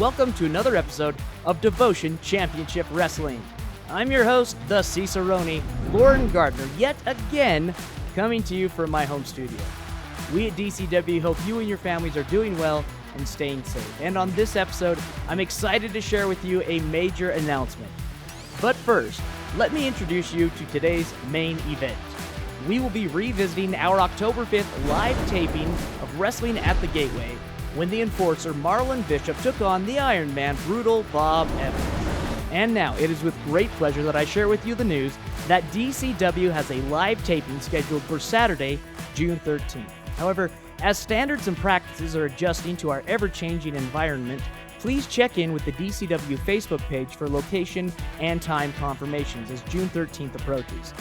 welcome to another episode of Devotion Championship Wrestling. I'm your host, the Cicerone, Lauren Gardner, yet again coming to you from my home studio. We at DCW hope you and your families are doing well and staying safe. And on this episode, I'm excited to share with you a major announcement. But first, let me introduce you to today's main event. We will be revisiting our October 5th live taping of Wrestling at the Gateway when the enforcer Marlon Bishop took on the Iron Man Brutal Bob Evans. And now, it is with great pleasure that I share with you the news that DCW has a live taping scheduled for Saturday, June 13th. However, as standards and practices are adjusting to our ever-changing environment, please check in with the DCW Facebook page for location and time confirmations as June 13th approaches.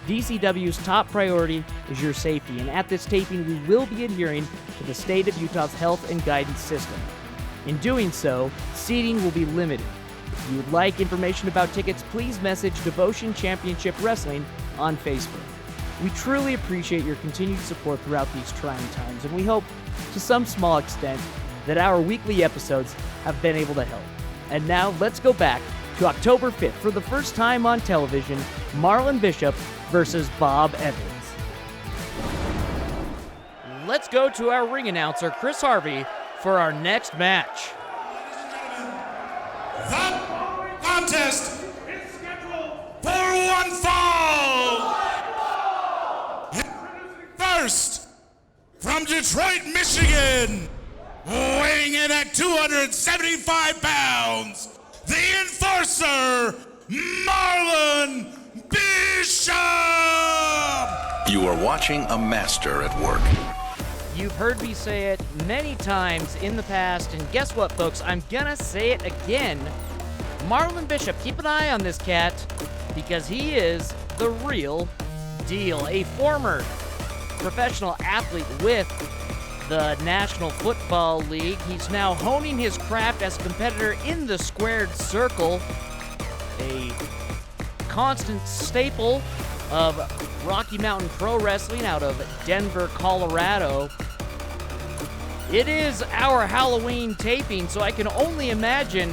DCW's top priority is your safety, and at this taping, we will be adhering to the state of Utah's health and guidance system. In doing so, seating will be limited. If you would like information about tickets, please message Devotion Championship Wrestling on Facebook. We truly appreciate your continued support throughout these trying times, and we hope, to some small extent, that our weekly episodes have been able to help. And now, let's go back to October 5th for the first time on television, Marlon Bishop versus Bob Evans. Let's go to our ring announcer, Chris Harvey, for our next match. The contest is scheduled for one fall. First, from Detroit, Michigan, weighing in at 275 pounds, the enforcer, Marlon Bishop! You are watching a master at work. You've heard me say it many times in the past, and guess what, folks? I'm gonna say it again. Marlon Bishop, keep an eye on this cat, because he is the real deal. A former professional athlete with the National Football League. He's now honing his craft as a competitor in the squared circle. A constant staple of Rocky Mountain Pro Wrestling out of Denver, Colorado. It is our Halloween taping, so I can only imagine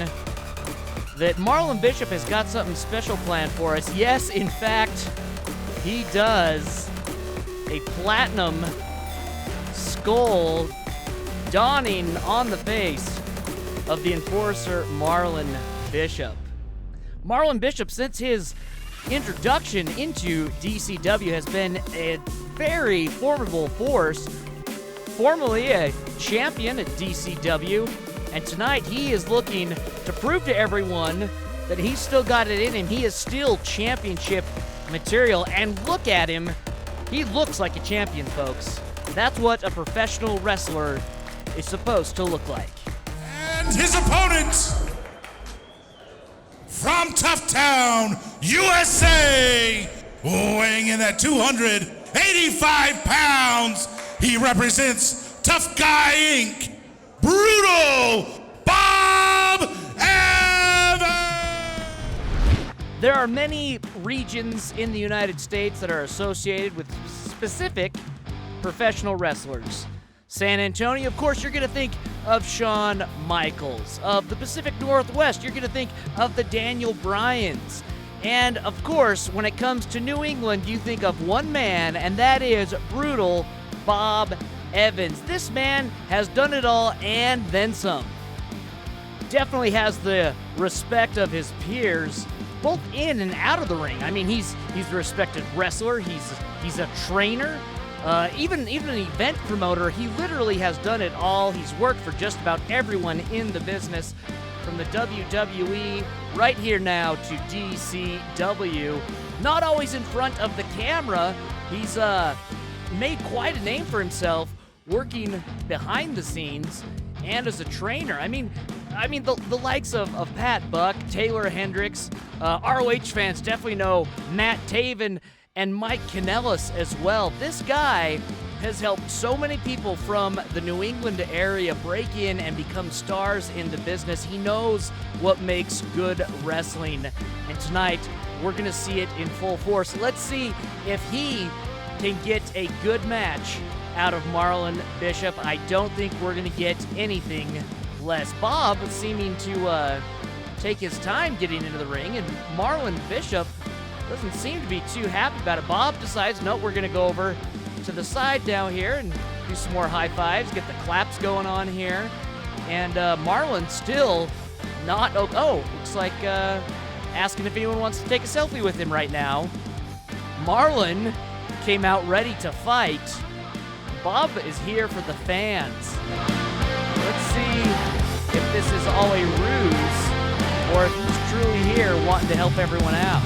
that Marlon Bishop has got something special planned for us. Yes, in fact, he does. A platinum skull dawning on the face of the enforcer Marlon Bishop. Marlon Bishop, since his introduction into DCW, has been a very formidable force, formerly a champion at DCW, and tonight he is looking to prove to everyone that he's still got it in him. He is still championship material, and look at him. He looks like a champion, folks. That's what a professional wrestler is supposed to look like. And his opponent, from Toughtown, USA, weighing in at 285 pounds, he represents Tough Guy Inc., Brutal Bob Evans! There are many regions in the United States that are associated with specific professional wrestlers. San Antonio, of course, you're going to think of Shawn Michaels. Of the Pacific Northwest, you're going to think of the Daniel Bryans. And, of course, when it comes to New England, you think of one man, and that is Brutal Bob Evans. This man has done it all and then some. Definitely has the respect of his peers, both in and out of the ring. I mean, he's a respected wrestler. He's a trainer. Even an event promoter. He literally has done it all. He's worked for just about everyone in the business, from the WWE right here now to DCW. Not always in front of the camera. He's made quite a name for himself working behind the scenes and as a trainer. I mean the likes of Pat Buck, Taylor Hendricks, ROH fans definitely know Matt Taven and Mike Kanellis as well. This guy has helped so many people from the New England area break in and become stars in the business. He knows what makes good wrestling, and tonight we're going to see it in full force. Let's see if he can get a good match out of Marlon Bishop. I don't think we're going to get anything less. Bob seeming to take his time getting into the ring, and Marlon Bishop doesn't seem to be too happy about it. Bob decides, no, we're going to go over to the side down here and do some more high fives, get the claps going on here. And Marlon still not, looks like asking if anyone wants to take a selfie with him right now. Marlon came out ready to fight. Bob is here for the fans. Let's see if this is all a ruse or if he's truly here wanting to help everyone out.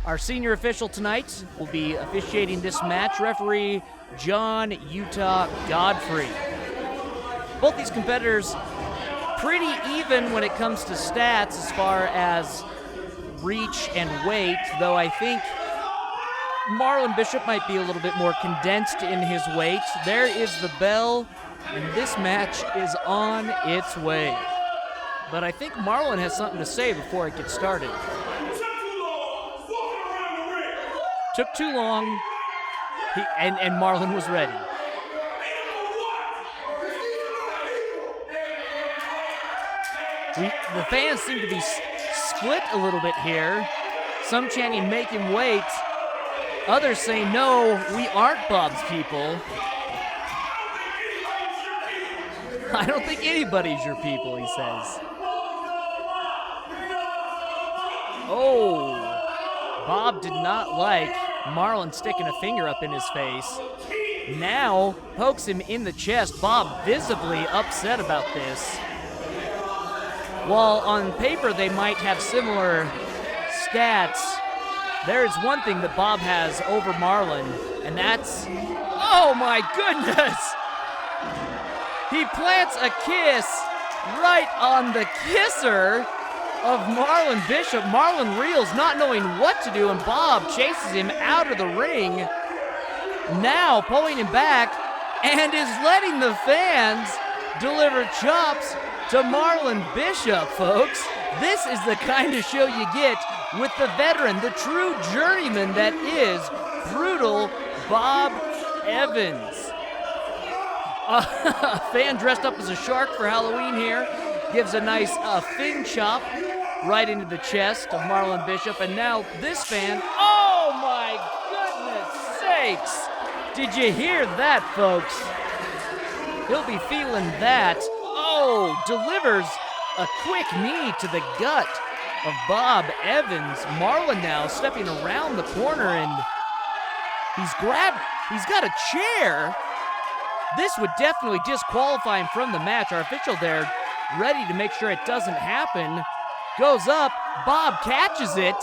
Our senior official tonight will be officiating this match, referee John Utah Godfrey. Both these competitors pretty even when it comes to stats as far as reach and weight, though I think Marlon Bishop might be a little bit more condensed in his weight. There is the bell, and this match is on its way. But I think Marlon has something to say before it gets started. Took too long, and Marlon was ready. The fans seem to be split a little bit here. Some chanting, make him wait. Others say, no, we aren't Bob's people. I don't think anybody's your people, he says. Oh, Bob did not like Marlon sticking a finger up in his face. Now pokes him in the chest. Bob visibly upset about this. While on paper they might have similar stats, there is one thing that Bob has over Marlon, and that's, oh my goodness! He plants a kiss right on the kisser of Marlon Bishop. Marlon reels, not knowing what to do, and Bob chases him out of the ring, now pulling him back, and is letting the fans deliver chops to Marlon Bishop, folks. This is the kind of show you get with the veteran, the true journeyman that is brutal Bob Evans. A fan dressed up as a shark for Halloween here gives a nice fin chop right into the chest of Marlon Bishop, and now this fan, oh my goodness sakes! Did you hear that, folks? He'll be feeling that. Oh, delivers a quick knee to the gut of Bob Evans. Marlon now stepping around the corner, and he's got a chair. This would definitely disqualify him from the match. Our official there, ready to make sure it doesn't happen, goes up. Bob catches it,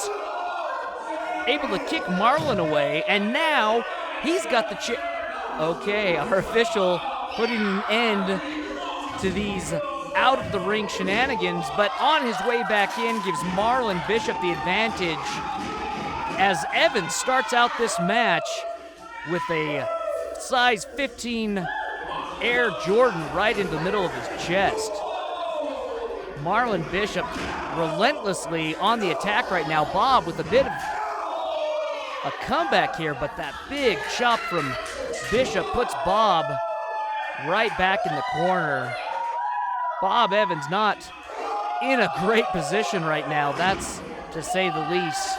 able to kick Marlon away, and now he's got the chair. Okay, our official putting an end to these out-of-the-ring shenanigans, but on his way back in gives Marlon Bishop the advantage as Evans starts out this match with a size 15 Air Jordan right in the middle of his chest. Marlon Bishop relentlessly on the attack right now. Bob with a bit of a comeback here, but that big chop from Bishop puts Bob right back in the corner. Bob Evans not in a great position right now, that's to say the least.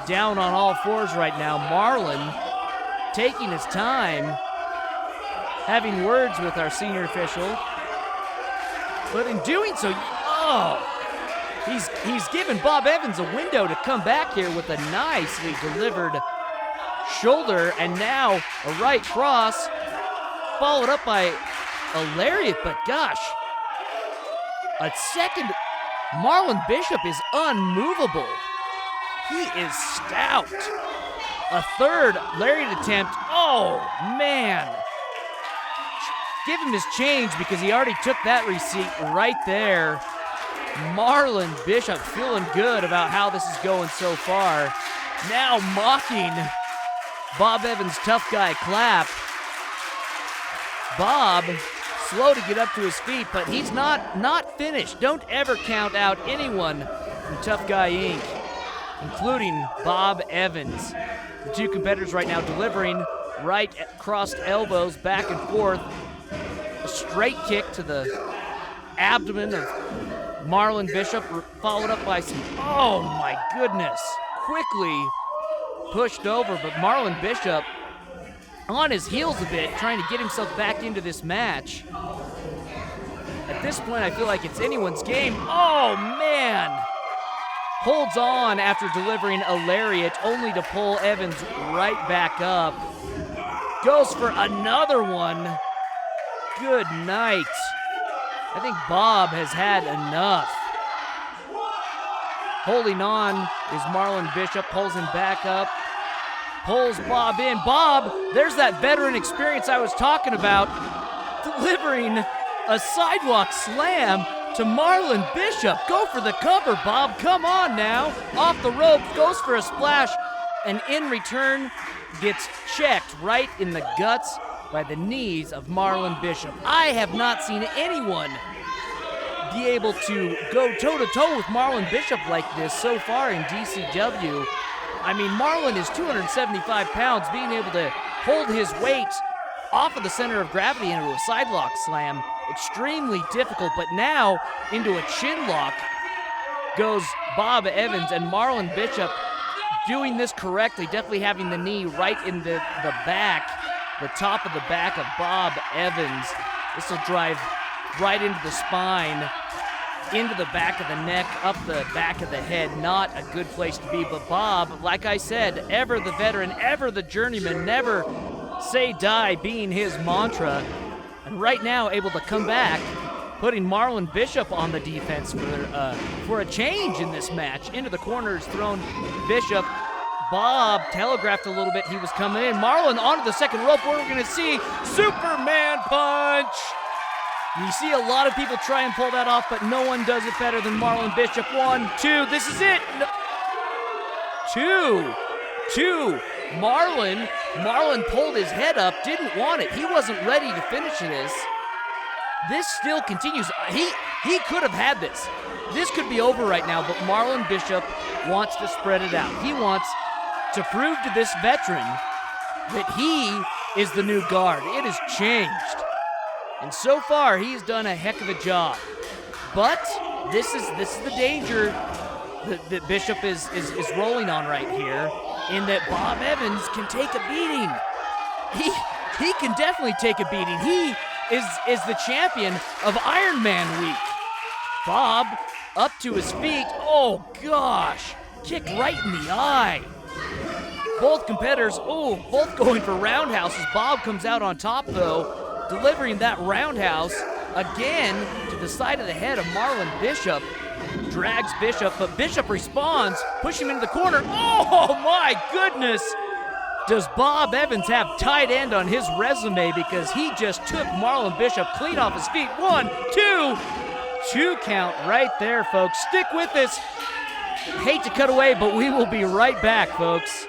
Down on all fours right now. Marlon taking his time, having words with our senior official, but in doing so, he's given Bob Evans a window to come back here with a nicely delivered shoulder, and now a right cross, followed up by a lariat, but gosh, a second. Marlon Bishop is unmovable. He is stout. A third lariat attempt. Oh, man. Give him his change because he already took that receipt right there. Marlon Bishop feeling good about how this is going so far. Now mocking Bob Evans' tough guy clap. Bob slow to get up to his feet, but he's not finished. Don't ever count out anyone from Tough Guy Inc., including Bob Evans. The two competitors right now delivering right crossed elbows back and forth. A straight kick to the abdomen of Marlon Bishop, followed up by some, oh my goodness, quickly pushed over, but Marlon Bishop on his heels a bit, trying to get himself back into this match. At this point, I feel like it's anyone's game. Oh, man! Holds on after delivering a lariat, only to pull Evans right back up. Goes for another one. Good night. I think Bob has had enough. Holding on is Marlon Bishop, pulls him back up. Pulls Bob in. Bob, there's that veteran experience I was talking about, delivering a sidewalk slam to Marlon Bishop. Go for the cover, Bob. Come on now. Off the rope, goes for a splash, and in return gets checked right in the guts by the knees of Marlon Bishop. I have not seen anyone be able to go toe-to-toe with Marlon Bishop like this so far in DCW. I mean, Marlon is 275 pounds, being able to hold his weight off of the center of gravity into a sidelock slam. Extremely difficult, but now into a chin lock goes Bob Evans, and Marlon Bishop doing this correctly, definitely having the knee right in the back, the top of the back of Bob Evans. This will drive right into the spine, into the back of the neck, up the back of the head. Not a good place to be, but Bob, like I said, ever the veteran, ever the journeyman, never say die being his mantra, and right now able to come back, putting Marlon Bishop on the defense for a change in this match. Into the corners thrown Bishop. Bob telegraphed a little bit he was coming in. Marlon onto the second rope, where we're going to see Superman punch. You see a lot of people try and pull that off, but no one does it better than Marlon Bishop. 1, 2, this is it. No. 2. Marlon pulled his head up, didn't want it. He wasn't ready to finish this. This still continues. He could have had this. This could be over right now, but Marlon Bishop wants to spread it out. He wants to prove to this veteran that he is the new guard. It has changed. And so far, he's done a heck of a job. But this is the danger that Bishop is rolling on right here, in that Bob Evans can take a beating. He can definitely take a beating. He is the champion of Iron Man Week. Bob up to his feet. Oh gosh, kick right in the eye. Both competitors, both going for roundhouses. Bob comes out on top though, delivering that roundhouse again to the side of the head of Marlon Bishop. Drags Bishop, but Bishop responds, push him into the corner. Oh my goodness! Does Bob Evans have tight end on his resume, because he just took Marlon Bishop clean off his feet. 1, 2, 2 count right there, folks. Stick with us. Hate to cut away, but we will be right back, folks.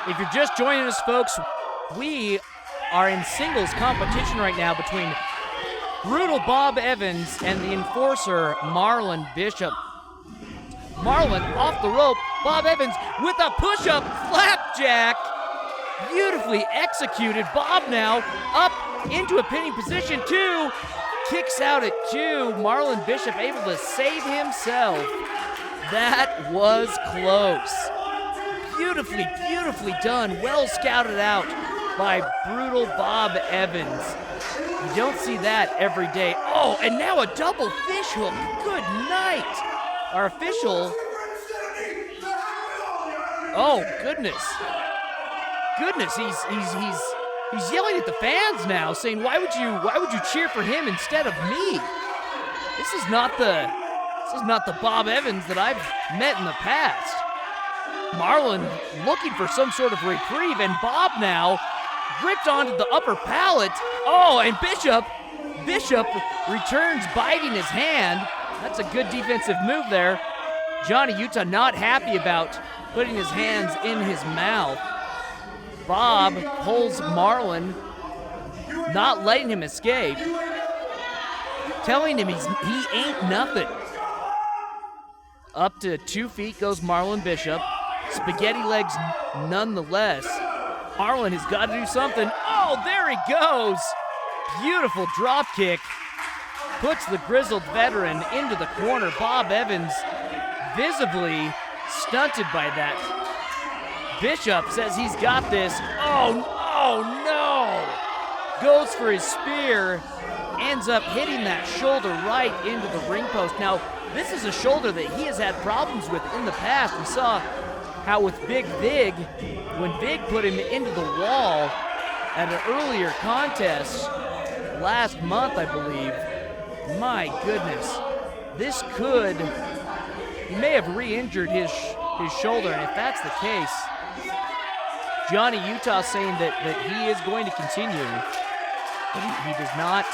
If you're just joining us, folks, we are in singles competition right now between Brutal Bob Evans and the enforcer Marlon Bishop. Marlon off the rope, Bob Evans with a push-up flapjack. Beautifully executed. Bob now up into a pinning position, 2. Kicks out at 2. Marlon Bishop able to save himself. That was close. Beautifully, beautifully done. Well scouted out by Brutal Bob Evans. You don't see that every day. Oh, and now a double fish hook. Good night. Our official. Oh, goodness. Goodness, he's yelling at the fans now, saying, why would you cheer for him instead of me? This is not the Bob Evans that I've met in the past. Marlon looking for some sort of reprieve, and Bob now gripped onto the upper pallet. Oh, and Bishop returns biting his hand. That's a good defensive move there. Johnny Utah not happy about putting his hands in his mouth. Bob pulls Marlon, not letting him escape, telling him he ain't nothing. Up to 2 feet goes Marlon Bishop. Spaghetti legs nonetheless. Marlon has got to do something. Oh, there he goes. Beautiful drop kick. Puts the grizzled veteran into the corner. Bob Evans visibly stunted by that. Bishop says he's got this. Oh no! Goes for his spear. Ends up hitting that shoulder right into the ring post. Now, this is a shoulder that he has had problems with in the past. We saw how with Big Vig, when Vig put him into the wall at an earlier contest last month, I believe. My goodness. This could, he may have re-injured his shoulder, and if that's the case, Johnny Utah saying that he is going to continue. But he is not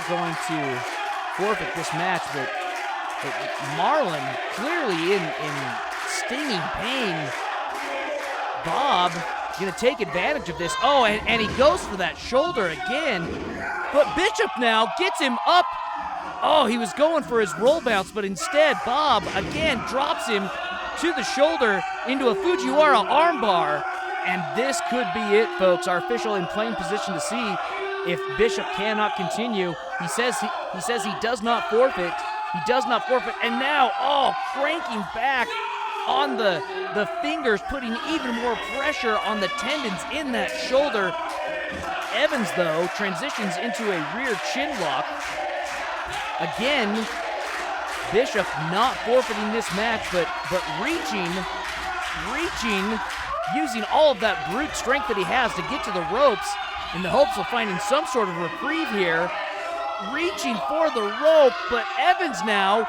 going to forfeit this match, but Marlon clearly in stinging pain. Bob gonna take advantage of this. Oh, and he goes for that shoulder again. But Bishop now gets him up. Oh, he was going for his roll bounce, but instead Bob again drops him to the shoulder into a Fujiwara armbar. And this could be it, folks. Our official in playing position to see if Bishop cannot continue. He says he does not forfeit. He does not forfeit. And now, cranking back on the fingers, putting even more pressure on the tendons in that shoulder. Evans, though, transitions into a rear chin lock. Again, Bishop not forfeiting this match, but reaching, using all of that brute strength that he has to get to the ropes in the hopes of finding some sort of reprieve here. Reaching for the rope, but Evans now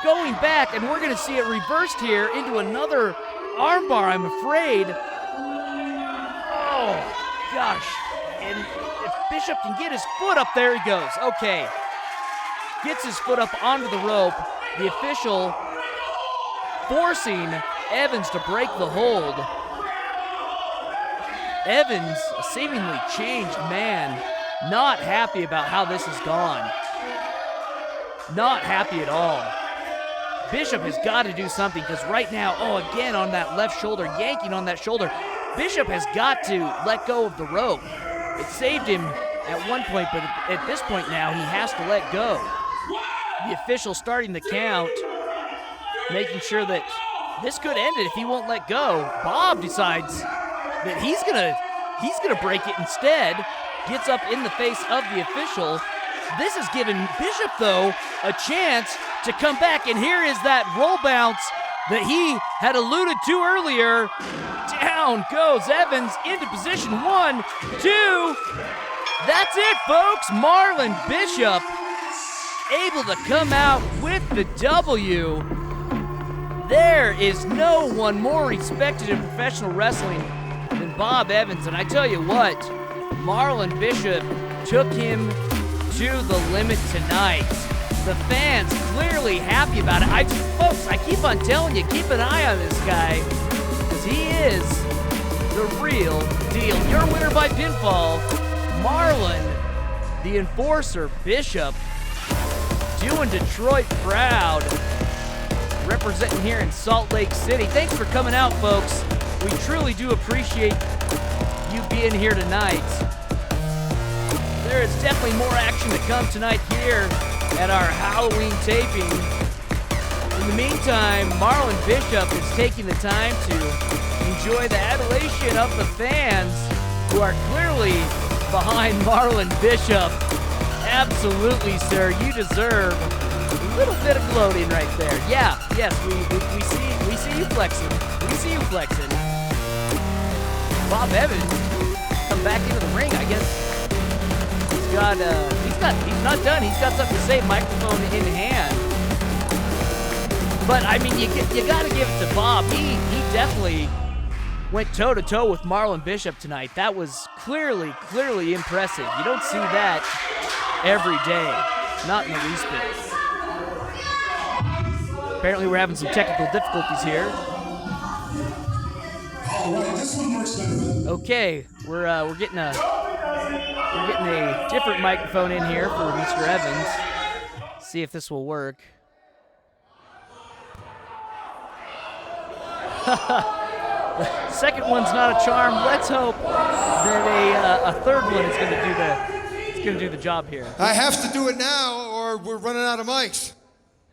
going back, and we're going to see it reversed here into another armbar, I'm afraid. Oh, gosh. And if Bishop can get his foot up, there he goes. Okay. Gets his foot up onto the rope. The official forcing Evans to break the hold. Evans, a seemingly changed man, not happy about how this has gone. Not happy at all. Bishop has got to do something, because right now, again on that left shoulder, yanking on that shoulder. Bishop has got to let go of the rope. It saved him at one point, but at this point now, he has to let go. The official starting the count, making sure that this could end it if he won't let go. Bob decides that he's gonna break it instead. Gets up in the face of the official. This has given Bishop, though, a chance to come back, and here is that roll bounce that he had alluded to earlier. Down goes Evans into position 1, 2. That's it, folks. Marlon Bishop able to come out with the W. There is no one more respected in professional wrestling than Bob Evans, and I tell you what, Marlon Bishop took him to the limit tonight. The fans clearly happy about it. Folks, I keep on telling you, keep an eye on this guy, because he is the real deal. Your winner by pinfall, Marlon, the Enforcer Bishop, doing Detroit proud, representing here in Salt Lake City. Thanks for coming out, folks. We truly do appreciate you being here tonight. There is definitely more action to come tonight here at our Halloween taping. In the meantime, Marlon Bishop is taking the time to enjoy the adulation of the fans who are clearly behind Marlon Bishop. Absolutely, sir. You deserve a little bit of gloating right there. Yeah, yes, we see you flexing. We see you flexing. Bob Evans come back into the ring, I guess. He's not done. He's got something to say, microphone in hand. But I mean, you got to give it to Bob. He definitely went toe-to-toe with Marlon Bishop tonight. That was clearly impressive. You don't see that every day, not in the least bit. Apparently we're having some technical difficulties here. Okay, we're getting a different microphone in here for Mr. Evans. See if this will work. The second one's not a charm. Let's hope that a third one is going to do the job here. I have to do it now, or we're running out of mics.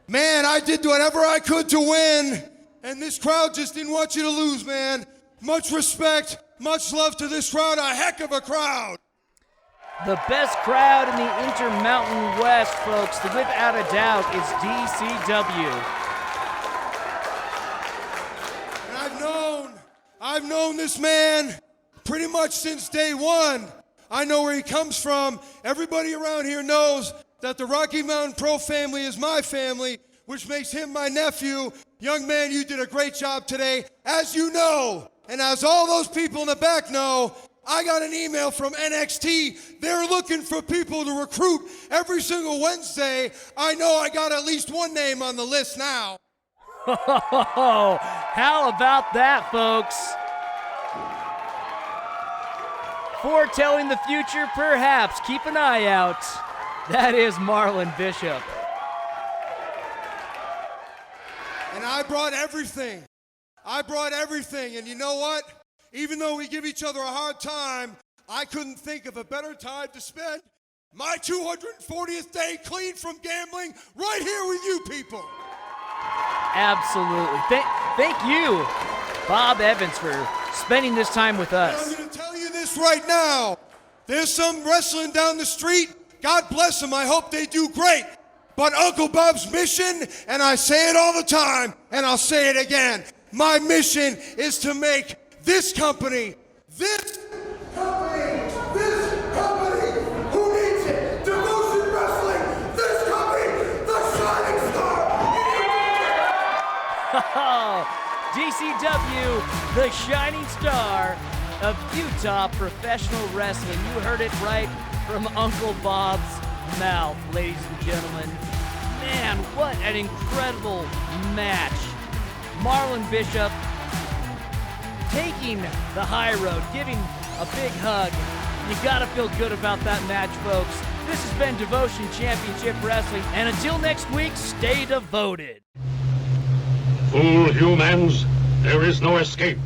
Man, I did whatever I could to win, and this crowd just didn't want you to lose, man. Much respect, much love to this crowd. A heck of a crowd. The best crowd in the Intermountain West, folks, without a doubt, is DCW. I've known this man pretty much since day one. I know where he comes from. Everybody around here knows that the Rocky Mountain Pro family is my family, which makes him my nephew. Young man, you did a great job today. As you know, and as all those people in the back know, I got an email from NXT. They're looking for people to recruit every single Wednesday. I know I got at least one name on the list now. How about that, folks? Foretelling the future, perhaps. Keep an eye out. That is Marlon Bishop. And I brought everything. And you know what? Even though we give each other a hard time, I couldn't think of a better time to spend my 240th day clean from gambling right here with you people. Absolutely. Thank you, Bob Evans, for spending this time with us. I'm going to tell you this right now. There's some wrestling down the street. God bless them. I hope they do great. But Uncle Bob's mission, and I say it all the time, and I'll say it again, my mission is to make this company, who needs it, Devotion Wrestling, this company, the shining star. DCW, the shining star of Utah professional wrestling. You heard it right from Uncle Bob's mouth, ladies and gentlemen. Man, what an incredible match. Marlon Bishop taking the high road, giving a big hug. You gotta feel good about that match, folks. This has been Devotion Championship Wrestling, and until next week, stay devoted. Fool humans, there is no escape.